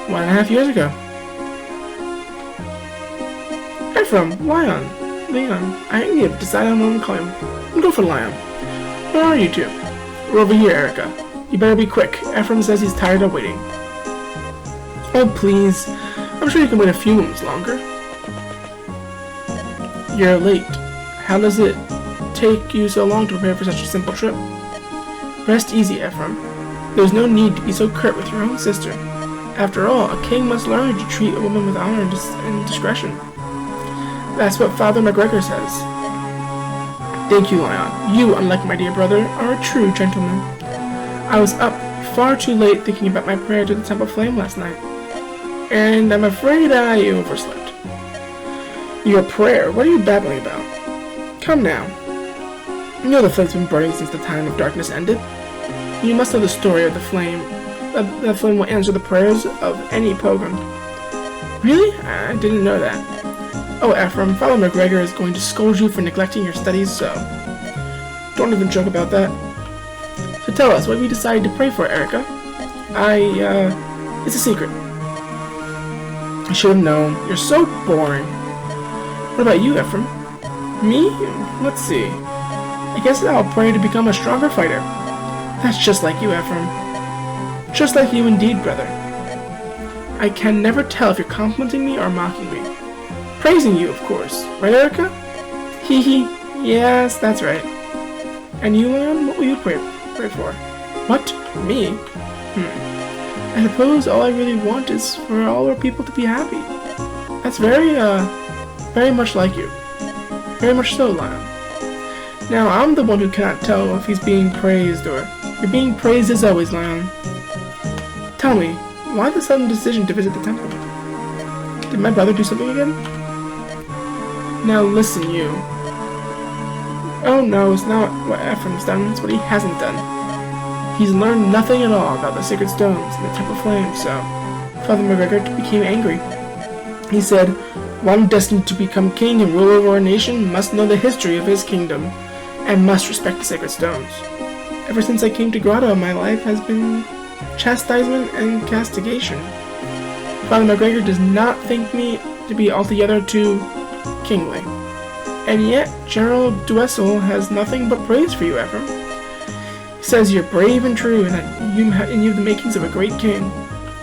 1.5 years ago. Ephraim, Leon, I think you've decided on what to call him. We'll go for Leon. Where are you two? We're over here, Eirika. You better be quick. Ephraim says he's tired of waiting. Oh, please. I'm sure you can wait a few moments longer. You're late. How does it take you so long to prepare for such a simple trip? Rest easy, Ephraim. There's no need to be so curt with your own sister. After all, a king must learn to treat a woman with honor and discretion. That's what Father McGregor says. Thank you, Leon. You, unlike my dear brother, are a true gentleman. I was up far too late thinking about my prayer to the Temple Flame last night, and I'm afraid I overslept. Your prayer? What are you babbling about? Come now. You know the flame's been burning since the time of darkness ended. You must know the story of the flame. The flame will answer the prayers of any pilgrim. Really? I didn't know that. Oh, Ephraim, Father McGregor is going to scold you for neglecting your studies, so don't even joke about that. So tell us, what have you decided to pray for, Eirika? It's a secret. I should have known. You're so boring. What about you, Ephraim? Me? Let's see. I guess I'll pray to become a stronger fighter. That's just like you, Ephraim. Just like you indeed, brother. I can never tell if you're complimenting me or mocking me. Praising you, of course. Right, Eirika? Hee hee. Yes, that's right. And you, Leon? What will you pray for? What? Me? I suppose all I really want is for all our people to be happy. That's very much like you. Very much so, Leon. Now, I'm the one who cannot tell if he's being praised or... You're being praised as always, Leon. Tell me, why the sudden decision to visit the temple? Did my brother do something again? Now listen, you. Oh no, it's not what Ephraim's done, it's what he hasn't done. He's learned nothing at all about the sacred stones and the Temple Flame, so Father McGregor became angry. He said, one destined to become king and rule over a nation must know the history of his kingdom, and must respect the sacred stones. Ever since I came to Grotto, my life has been chastisement and castigation. Father McGregor does not think me to be altogether too kingly. And yet, General Duessel has nothing but praise for you, Ephraim. He says you're brave and true, and that you have the makings of a great king.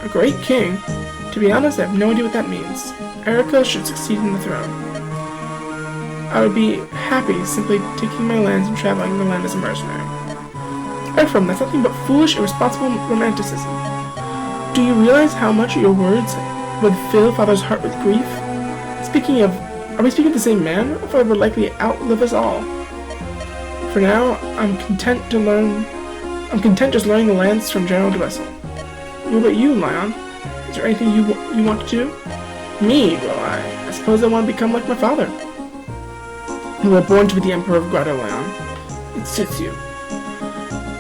A great king? To be honest, I have no idea what that means. Eirika should succeed in the throne. I would be happy simply taking my lands and traveling the land as a mercenary. Ephraim, that's nothing but foolish, irresponsible romanticism. Do you realize how much your words would fill Father's heart with grief? Speaking of, are we speaking of the same man? Father would likely outlive us all. For now, I'm content just learning the lands from General Duessel. What about you, Leon? Is there anything you want to do? Me? Well, I suppose I want to become like my father. You were born to be the Emperor of Grotto, Leon. It suits you.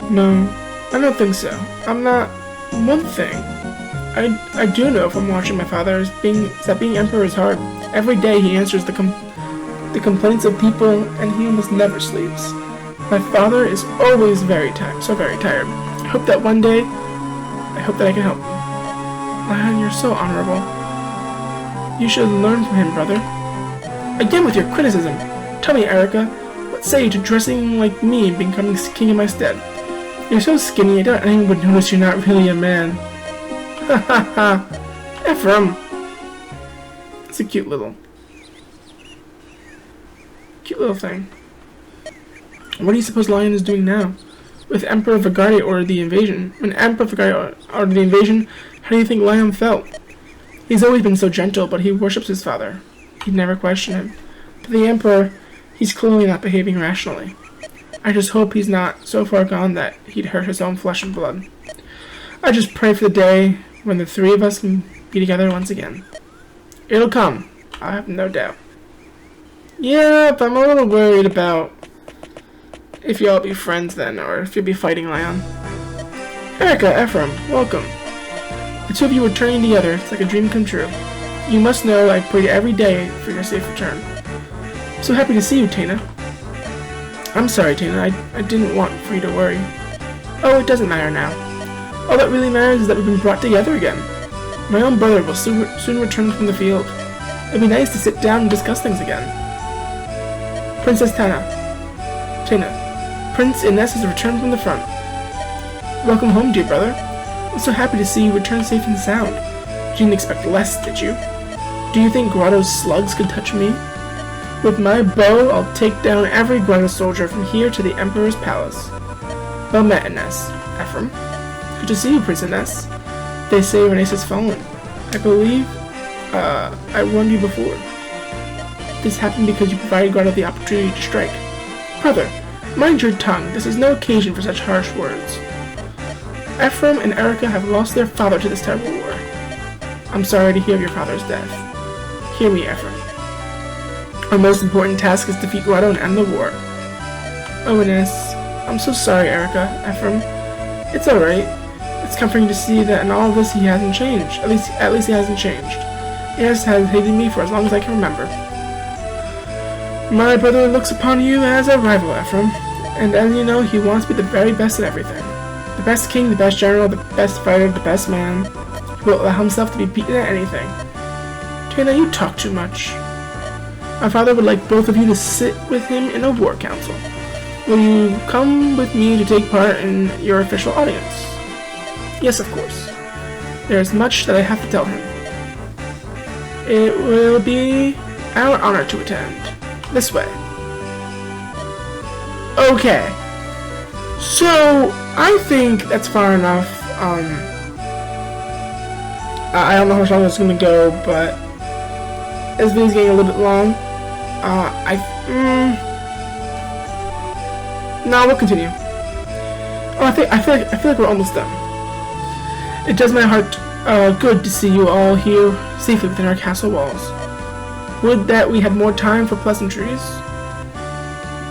No, I don't think so. I'm not... One thing. I do know from watching my father is that being Emperor is hard. Every day he answers the complaints of people, and he almost never sleeps. My father is always so very tired. I hope that one day, I can help him. Leon, you're so honorable. You should learn from him, brother. Again with your criticism. Tell me, Eirika, what say you to dressing like me and becoming king in my stead? You're so skinny, I doubt anyone would notice you're not really a man. Ha ha ha! Ephraim! It's a cute little thing. What do you suppose Lion is doing now? With Emperor Vigardi ordered the invasion. When Emperor Vigardi ordered the invasion, how do you think Lion felt? He's always been so gentle, but he worships his father. He'd never question him. But the Emperor, he's clearly not behaving rationally. I just hope he's not so far gone that he'd hurt his own flesh and blood. I just pray for the day when the three of us can be together once again. It'll come, I have no doubt. Yeah, but I'm a little worried about if y'all be friends then, or if you'll be fighting, Leon. Eirika, Ephraim, welcome. The two of you returning together, it's like a dream come true. You must know I pray every day for your safe return. So happy to see you, Tana. I'm sorry, Tana, I didn't want for you to worry. Oh, it doesn't matter now. All that really matters is that we've been brought together again. My own brother will soon return from the field. It'd be nice to sit down and discuss things again. Princess Tana. Prince Ines has returned from the front. Welcome home, dear brother. I'm so happy to see you return safe and sound. You didn't expect less, did you? Do you think Grotto's slugs could touch me? With my bow, I'll take down every Grotto soldier from here to the Emperor's palace. Well met, Ines. Ephraim. Good to see you, Prince Ines. They say Renes has fallen. I believe, I warned you before. This happened because you provided Grotto the opportunity to strike. Brother, mind your tongue. This is no occasion for such harsh words. Ephraim and Eirika have lost their father to this terrible war. I'm sorry to hear of your father's death. Hear me, Ephraim. Our most important task is to defeat Grotto and end the war. Oh, Ines, I'm so sorry, Eirika. Ephraim, it's alright. It's comforting to see that in all of this he hasn't changed. At least he hasn't changed. He has hated me for as long as I can remember. My brother looks upon you as a rival, Ephraim, and as you know, he wants to be the very best at everything. The best king, the best general, the best fighter, the best man. He will allow himself to be beaten at anything. Tana, you talk too much. My father would like both of you to sit with him in a war council. Will you come with me to take part in your official audience? Yes, of course. There is much that I have to tell him. It will be our honor to attend. This way. Okay. So, I think that's far enough. I don't know how long it's gonna go, but this video's getting a little bit long. No, we'll continue. Oh, I feel like we're almost done. It does my heart good to see you all here safely within our castle walls. Would that we had more time for pleasantries.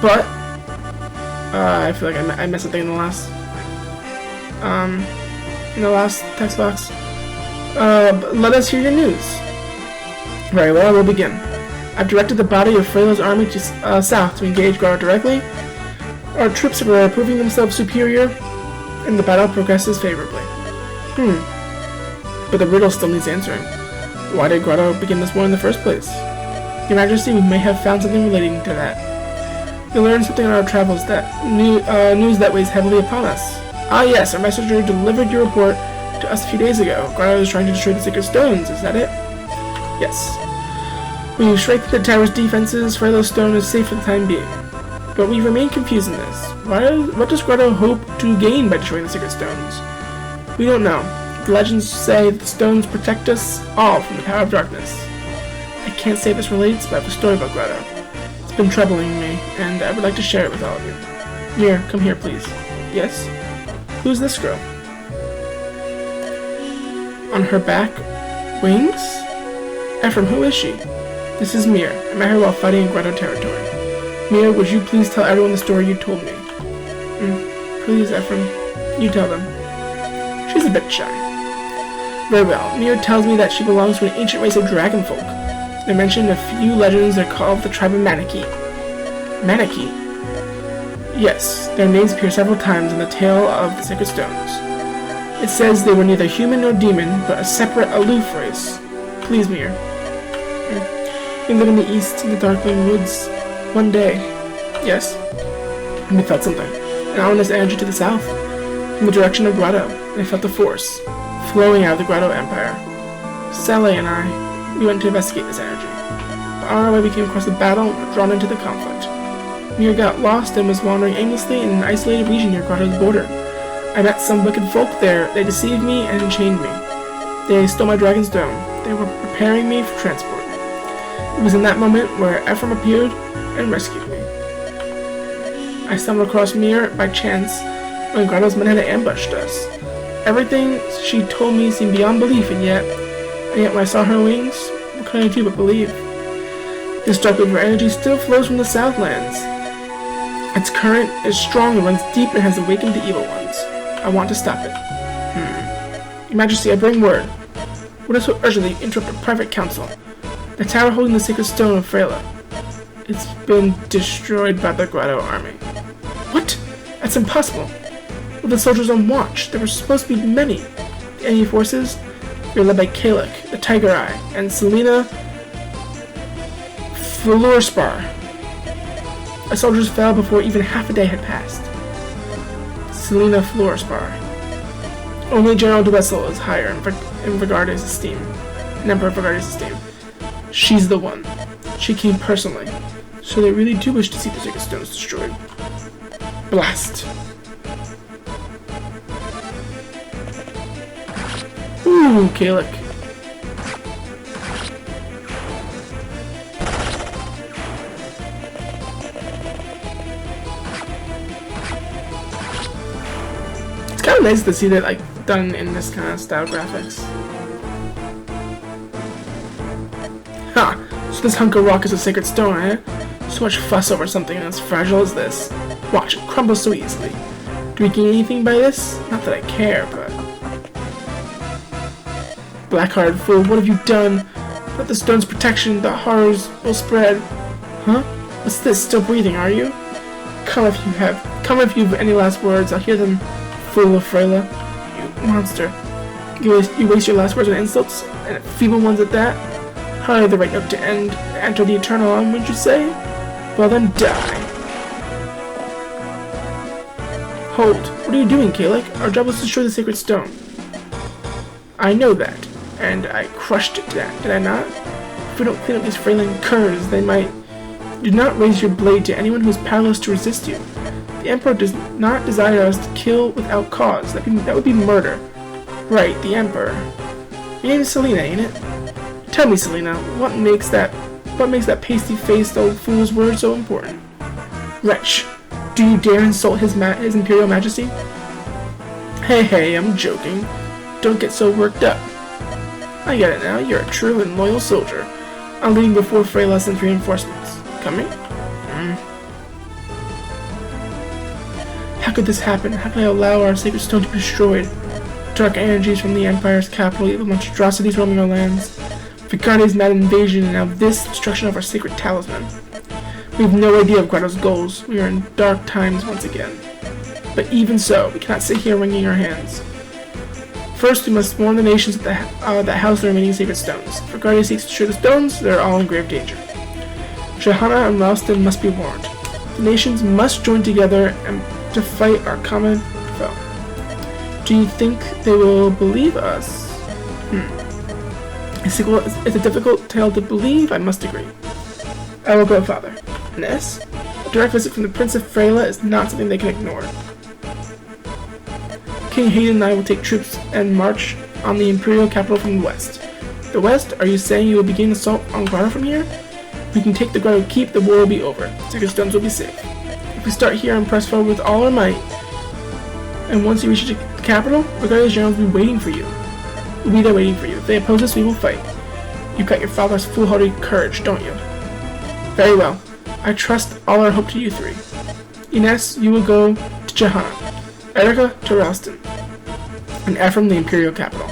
But I feel like I missed something in the last text box. Let us hear your news. Very well, we'll begin. I've directed the body of Freyla's army to south to engage Grotto directly. Our troops are proving themselves superior, and the battle progresses favorably. But the riddle still needs answering. Why did Grotto begin this war in the first place? Your Majesty, we may have found something relating to that. We learned something on our travels that news that weighs heavily upon us. Ah yes, our messenger delivered your report to us a few days ago. Grotto is trying to destroy the sacred stones, is that it? Yes. We've strengthened the tower's defenses. Freyla's stone is safe for the time being. But we remain confused in this. What does Grotto hope to gain by destroying the sacred stones? We don't know. The legends say that the stones protect us all from the power of darkness. I can't say this relates, but I have a story about Grotto. It's been troubling me, and I would like to share it with all of you. Mir, come here, please. Yes? Who's this girl? On her back, wings? Ephraim, who is she? This is Mir. I met her while fighting in Grotto territory. Mir, would you please tell everyone the story you told me? Please, Ephraim. You tell them. She's a bit shy. Very well. Mir tells me that she belongs to an ancient race of dragonfolk. They mention a few legends are called the tribe of Manaki. Manaki? Yes, their names appear several times in the tale of the sacred stones. It says they were neither human nor demon, but a separate, aloof race. Please, Mir. We live in the east, in the darkling woods. One day, yes, and we felt something. An ominous energy to the south, from the direction of Grotto, and I felt a force flowing out of the Grotto Empire. Sele and I, we went to investigate this energy. But on our way we came across the battle and were drawn into the conflict. Mir got lost and was wandering aimlessly in an isolated region near Grotto's border. I met some wicked folk there. They deceived me and enchained me. They stole my dragon's dome. They were preparing me for transport. It was in that moment where Ephraim appeared and rescued me. I stumbled across Mir by chance when Grotto's men had ambushed us. Everything she told me seemed beyond belief, and yet when I saw her wings, what could I do but believe? This dark river energy still flows from the Southlands. Its current is strong and runs deep and has awakened the evil ones. I want to stop it. Your Majesty, I bring word. Would I so urgently interrupt a private council? The tower holding the sacred stone of Freyla. It's been destroyed by the Grotto army. What? That's impossible. With the soldiers on watch, there were supposed to be many. The enemy forces, You're led by Kalik, the Tiger Eye, and Selena Florspar. Our soldiers fell before even half a day had passed. Selena Florspar. Only General Duessel is higher in Vigarde's esteem. In Emperor Vigarde's esteem. She's the one. She came personally. So they really do wish to see the Sacred Stones destroyed. Blast. Ooh, Kalik. It's kind of nice to see that, like, done in this kind of style graphics. Ha! So this hunk of rock is a sacred stone, eh? So much fuss over something as fragile as this. Watch, it crumbles so easily. Do we gain anything by this? Not that I care, but... Black-hearted fool, what have you done? Without the stone's protection, the horrors will spread. Huh? What's this? Still breathing, are you? Come if you have any last words. I'll hear them, fool of Freyla. You monster. You waste your last words on insults, and feeble ones at that? Hardly the right note to enter the eternal on, would you say? Well then, die. Hold. What are you doing, Kalik? Our job was to destroy the sacred stone. I know that, and I crushed it, did I not? If we don't clean up these Freyland curs, they might... Do not raise your blade to anyone who is powerless to resist you. The Emperor does not desire us to kill without cause. That would be murder. Right, the Emperor. Your name is Selena, ain't it? Tell me, Selena, what makes that pasty-faced old fool's word so important? Wretch, do you dare insult his Imperial Majesty? Hey, I'm joking. Don't get so worked up. I get it now. You're a true and loyal soldier. I'm leaving before Freyla sends reinforcements. Coming? How could this happen? How could I allow our sacred stone to be destroyed? Dark energies from the Empire's capital, evil monstrosities roaming our lands. Vigarde's mad invasion, and now this destruction of our sacred talisman. We have no idea of Grotto's goals. We are in dark times once again. But even so, we cannot sit here wringing our hands. First, we must warn the nations that house the remaining sacred stones. If Vigarde seeks to destroy the stones, they are all in grave danger. Johanna and Ralston must be warned. The nations must join together to fight our common foe. Do you think they will believe us? It's a difficult tale to believe, I must agree. I will go, Father. Ness? A direct visit from the Prince of Freyla is not something they can ignore. King Hayden and I will take troops and march on the Imperial capital from the west. The west? Are you saying you will begin assault on Grotto from here? If we can take the Grotto keep, the war will be over. Sacred stones will be safe. If we start here and press forward with all our might, and once you reach the capital, Vigarde's generals will be waiting for you. We'll be there waiting for you. If they oppose us, we will fight. You've got your father's foolhardy courage, don't you? Very well. I trust all our hope to you three. Ines, you will go to Johanna. Eirika to Ralston. And Ephraim the Imperial capital.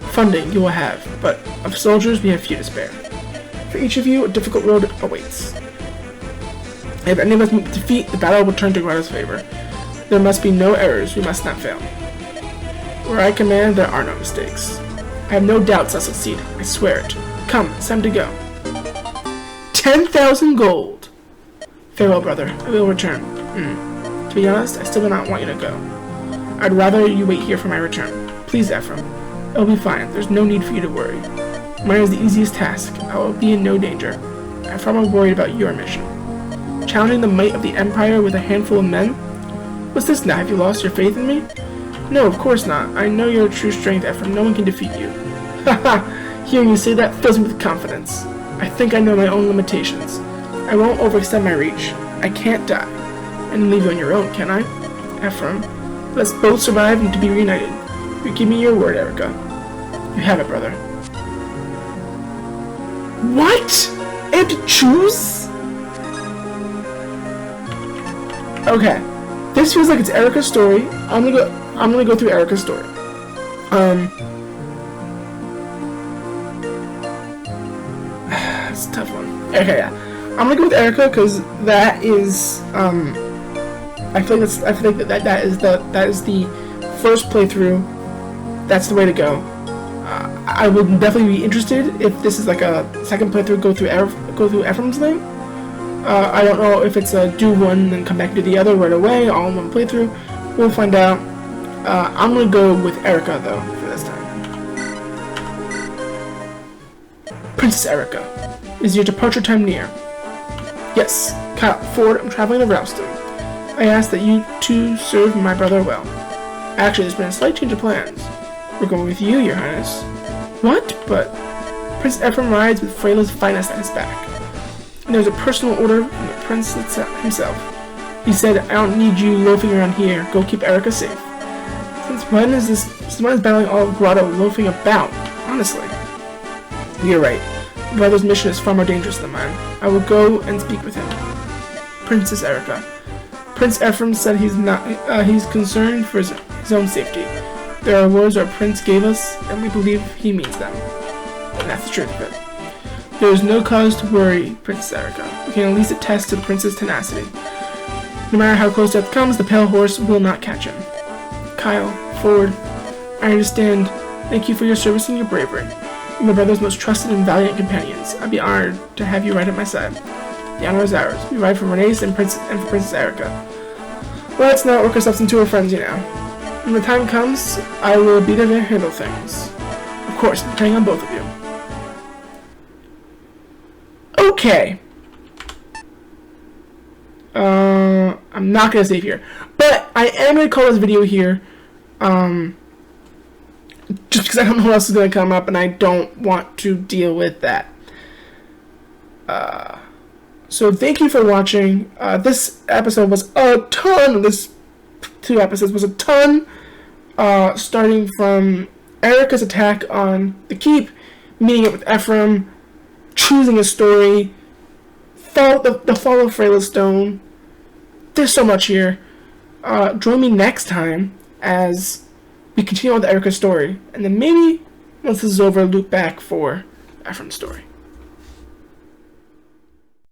Funding you will have, but of soldiers we have few to spare. For each of you, a difficult road awaits. If any of us meet defeat, the battle will turn to Grotto's favor. There must be no errors, we must not fail. Where I command, there are no mistakes. I have no doubts I'll succeed, I swear it. Come, it's time to go. 10,000 gold! Farewell, brother, I will return. To be honest, I still do not want you to go. I'd rather you wait here for my return. Please, Ephraim. It'll be fine, there's no need for you to worry. Mine is the easiest task, I will be in no danger. I'm far more worried about your mission. Challenging the might of the Empire with a handful of men? What's this now, have you lost your faith in me? No, of course not. I know your true strength, Ephraim. No one can defeat you. Haha! Hearing you say that fills me with confidence. I think I know my own limitations. I won't overextend my reach. I can't die. And leave you on your own, can I? Ephraim, let's both survive and to be reunited. You give me your word, Eirika. You have it, brother. What? I have to choose? Okay. This feels like it's Eirika's story. I'm gonna go through Eirika's story. It's a tough one. Okay, yeah. I'm gonna go with Eirika because that is I feel like that is the first playthrough. That's the way to go. I would definitely be interested if this is like a second playthrough, go through Ephraim's name. I don't know if it's a do one and come back to the other right away, all in one playthrough. We'll find out. I'm gonna go with Eirika though for this time. Princess Eirika, is your departure time near? Yes, Kyle, Ford, I'm traveling to Ralston. I ask that you two serve my brother well. Actually, there's been a slight change of plans. We're going with you, Your Highness. What? But Prince Ephraim rides with Freyla's finest at his back. And there's a personal order from the prince himself. He said, I don't need you loafing around here. Go keep Eirika safe. Since when is battling all of Grotto loafing about? Honestly. You're right. My brother's mission is far more dangerous than mine. I will go and speak with him. Princess Eirika. Prince Ephraim said he's concerned for his own safety. There are words our prince gave us, and we believe he means them. And that's the truth of it. There is no cause to worry, Princess Eirika. We can at least attest to the prince's tenacity. No matter how close death comes, the pale horse will not catch him. Kyle, Ford, I understand. Thank you for your service and your bravery. You're my brother's most trusted and valiant companions. I'd be honored to have you right at my side. The honor is ours. We ride for Renee's and for Princess Eirika. Let's not work ourselves into a frenzy now. When the time comes, I will be there to handle things. Of course, depending on both of you. Okay. I'm not going to save here. But I am going to call this video here. Just because I don't know what else is going to come up and I don't want to deal with that. So thank you for watching. This episode was a ton. This 2 episodes was a ton. Starting from Eirika's attack on the keep, meeting up with Ephraim, choosing a story, the fall of Freyla's Stone. There's so much here. Join me next time as we continue on with Eirika's story, and then maybe once this is over, loop back for Ephraim's story.